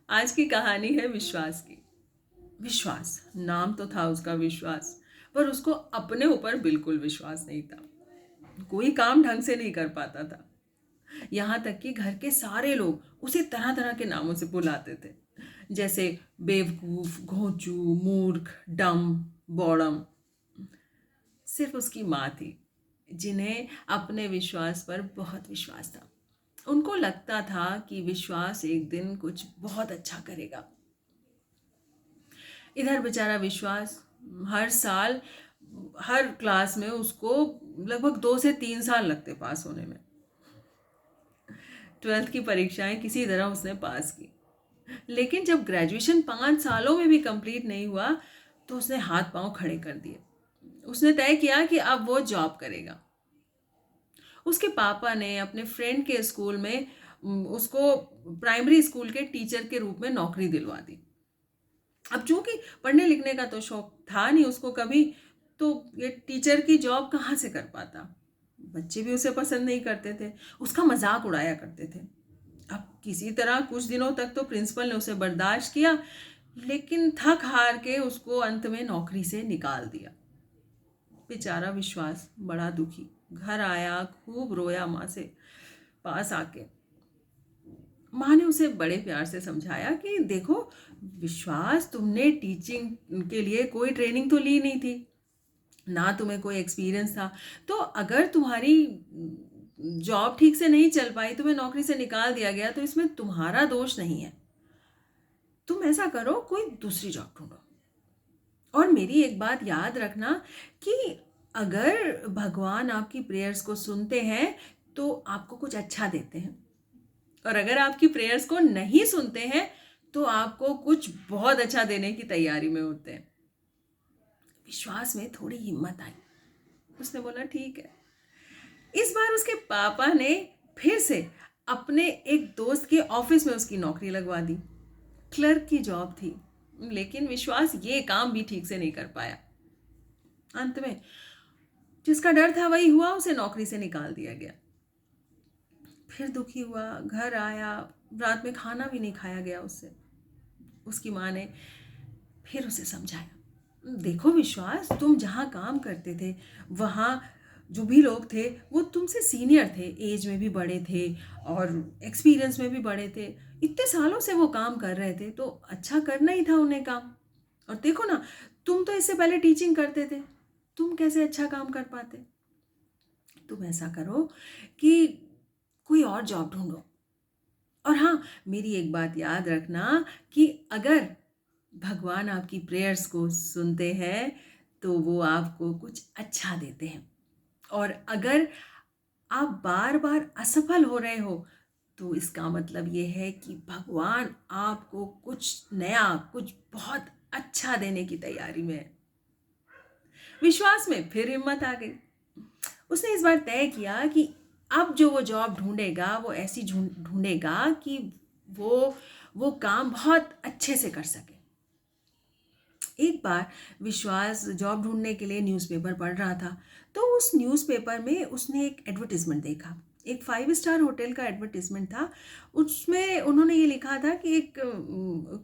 आज की कहानी है विश्वास की। विश्वास नाम तो था उसका विश्वास, पर उसको अपने ऊपर बिल्कुल विश्वास नहीं था। कोई काम ढंग से नहीं कर पाता था। यहाँ तक कि घर के सारे लोग उसे तरह तरह के नामों से बुलाते थे, जैसे बेवकूफ, घोंचू, मूर्ख, डम, बौड़म। सिर्फ उसकी माँ थी जिन्हें अपने विश्वास पर बहुत विश्वास था। उनको लगता था कि विश्वास एक दिन कुछ बहुत अच्छा करेगा। इधर बेचारा विश्वास हर साल हर क्लास में उसको लगभग 2 से 3 साल लगते पास होने में। 12th की परीक्षाएं किसी तरह उसने पास की, लेकिन जब ग्रेजुएशन 5 सालों में भी कंप्लीट नहीं हुआ तो उसने हाथ पांव खड़े कर दिए। उसने तय किया कि अब वो जॉब करेगा। उसके पापा ने अपने फ्रेंड के स्कूल में उसको प्राइमरी स्कूल के टीचर के रूप में नौकरी दिलवा दी। अब चूंकि पढ़ने लिखने का तो शौक था नहीं उसको कभी, तो ये टीचर की जॉब कहाँ से कर पाता। बच्चे भी उसे पसंद नहीं करते थे, उसका मजाक उड़ाया करते थे। अब किसी तरह कुछ दिनों तक तो प्रिंसिपल ने उसे बर्दाश्त किया, लेकिन थक हार के उसको अंत में नौकरी से निकाल दिया। बेचारा विश्वास बड़ा दुखी घर आया, खूब रोया माँ से पास आके। माँ ने उसे बड़े प्यार से समझाया कि देखो विश्वास, तुमने टीचिंग के लिए कोई ट्रेनिंग तो ली नहीं थी, ना तुम्हें कोई एक्सपीरियंस था, तो अगर तुम्हारी जॉब ठीक से नहीं चल पाई, तुम्हें नौकरी से निकाल दिया गया, तो इसमें तुम्हारा दोष नहीं है। तुम ऐसा करो, कोई दूसरी जॉब ढूंढो। और मेरी एक बात याद रखना कि अगर भगवान आपकी प्रेयर्स को सुनते हैं तो आपको कुछ अच्छा देते हैं, और अगर आपकी प्रेयर्स को नहीं सुनते हैं तो आपको कुछ बहुत अच्छा देने की तैयारी में होते हैं। विश्वास में थोड़ी हिम्मत आई। उसने बोला ठीक है। इस बार उसके पापा ने फिर से अपने एक दोस्त के ऑफिस में उसकी नौकरी लगवा दी। क्लर्क की जॉब थी, लेकिन विश्वास ये काम भी ठीक से नहीं कर पाया। अंत में जिसका डर था वही हुआ, उसे नौकरी से निकाल दिया गया। फिर दुखी हुआ, घर आया, रात में खाना भी नहीं खाया गया उससे। उसकी माँ ने फिर उसे समझाया, देखो विश्वास, तुम जहाँ काम करते थे वहाँ जो भी लोग थे वो तुमसे सीनियर थे, एज में भी बड़े थे और एक्सपीरियंस में भी बड़े थे। इतने सालों से वो काम कर रहे थे तो अच्छा करना ही था उन्हें काम। और देखो ना, तुम तो इससे पहले टीचिंग करते थे, तुम कैसे अच्छा काम कर पाते। तुम ऐसा करो कि कोई और जॉब ढूंढो। और हाँ, मेरी एक बात याद रखना कि अगर भगवान आपकी प्रेयर्स को सुनते हैं तो वो आपको कुछ अच्छा देते हैं। और अगर आप बार बार असफल हो रहे हो तो इसका मतलब ये है कि भगवान आपको कुछ नया, कुछ बहुत अच्छा देने की तैयारी में है। विश्वास में फिर हिम्मत आ गई। उसने इस बार तय किया कि अब जो वो जॉब ढूंढेगा वो ऐसी ढूंढेगा कि वो वो काम बहुत अच्छे से कर सके। एक बार विश्वास जॉब ढूंढने के लिए न्यूज़पेपर पढ़ रहा था, तो उस न्यूज़पेपर में उसने एक एडवर्टिजमेंट देखा। एक 5 स्टार होटल का एडवर्टिजमेंट था। उसमें उन्होंने ये लिखा था कि एक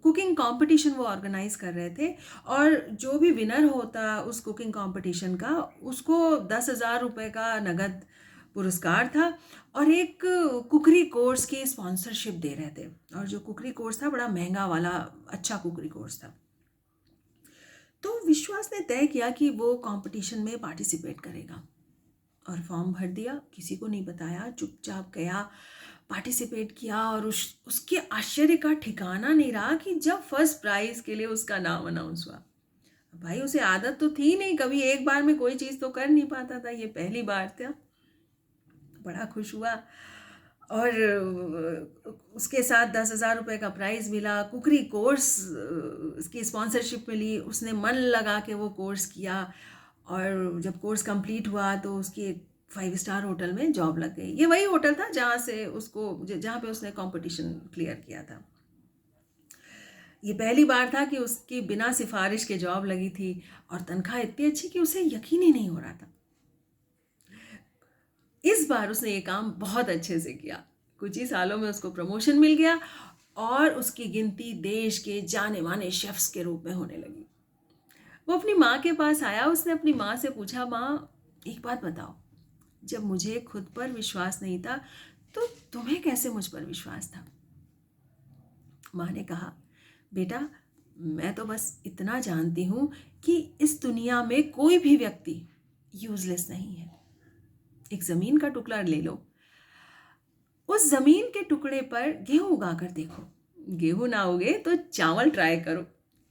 कुकिंग कंपटीशन वो ऑर्गेनाइज कर रहे थे, और जो भी विनर होता उस कुकिंग कंपटीशन का, उसको 10,000 रुपये का नगद पुरस्कार था, और एक कुकरी कोर्स की स्पॉन्सरशिप दे रहे थे। और जो कुकरी कोर्स था बड़ा महंगा वाला, अच्छा कुकरी कोर्स था। तो विश्वास ने तय किया कि वो कंपटीशन में पार्टिसिपेट करेगा, और फॉर्म भर दिया, किसी को नहीं बताया, चुपचाप गया, पार्टिसिपेट किया। और उसके आश्चर्य का ठिकाना नहीं रहा कि जब फर्स्ट प्राइज के लिए उसका नाम अनाउंस हुआ। भाई उसे आदत तो थी नहीं, कभी एक बार में कोई चीज़ तो कर नहीं पाता था, ये पहली बार था। बड़ा खुश हुआ, और उसके साथ 10,000 रुपये का प्राइज़ मिला, कुकरी कोर्स की स्पॉन्सरशिप मिली। उसने मन लगा के वो कोर्स किया, और जब कोर्स कंप्लीट हुआ तो उसकी एक 5 स्टार होटल में जॉब लग गई। ये वही होटल था जहाँ पे उसने कंपटीशन क्लियर किया था। ये पहली बार था कि उसकी बिना सिफारिश के जॉब लगी थी, और तनख्वाह इतनी अच्छी कि उसे यकीन ही नहीं हो रहा था। इस बार उसने ये काम बहुत अच्छे से किया। कुछ ही सालों में उसको प्रमोशन मिल गया, और उसकी गिनती देश के जाने माने शेफ्स के रूप में होने लगी। वो अपनी माँ के पास आया। उसने अपनी माँ से पूछा, माँ एक बात बताओ, जब मुझे खुद पर विश्वास नहीं था तो तुम्हें कैसे मुझ पर विश्वास था? माँ ने कहा, बेटा मैं तो बस इतना जानती हूँ कि इस दुनिया में कोई भी व्यक्ति यूजलेस नहीं है। एक ज़मीन का टुकड़ा ले लो, उस ज़मीन के टुकड़े पर गेहूं उगा कर देखो। गेहूं ना उगे तो चावल ट्राई करो,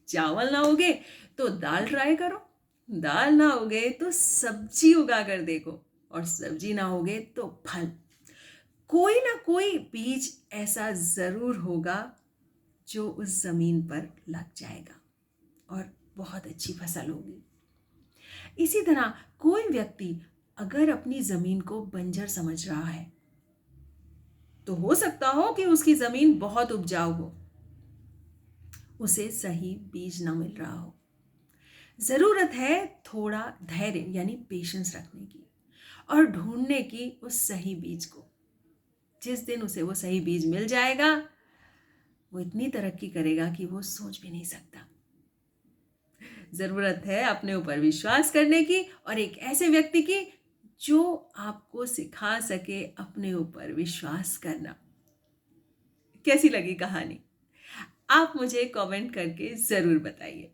चावल ना उगे तो दाल ट्राई करो, दाल ना उगे तो सब्जी उगा कर देखो, और सब्जी ना उगे तो फल। कोई ना कोई बीज ऐसा ज़रूर होगा जो उस ज़मीन पर लग जाएगा और बहुत अच्छी फसल होगी। इसी तरह कोई व्यक्ति अगर अपनी ज़मीन को बंजर समझ रहा है तो हो सकता हो कि उसकी ज़मीन बहुत उपजाऊ हो, उसे सही बीज ना मिल रहा हो। ज़रूरत है थोड़ा धैर्य यानी पेशेंस रखने की और ढूंढने की उस सही बीज को। जिस दिन उसे वो सही बीज मिल जाएगा, वो इतनी तरक्की करेगा कि वो सोच भी नहीं सकता। ज़रूरत है अपने ऊपर विश्वास करने की और एक ऐसे व्यक्ति की जो आपको सिखा सके अपने ऊपर विश्वास करना। कैसी लगी कहानी? आप मुझे कमेंट करके ज़रूर बताइए।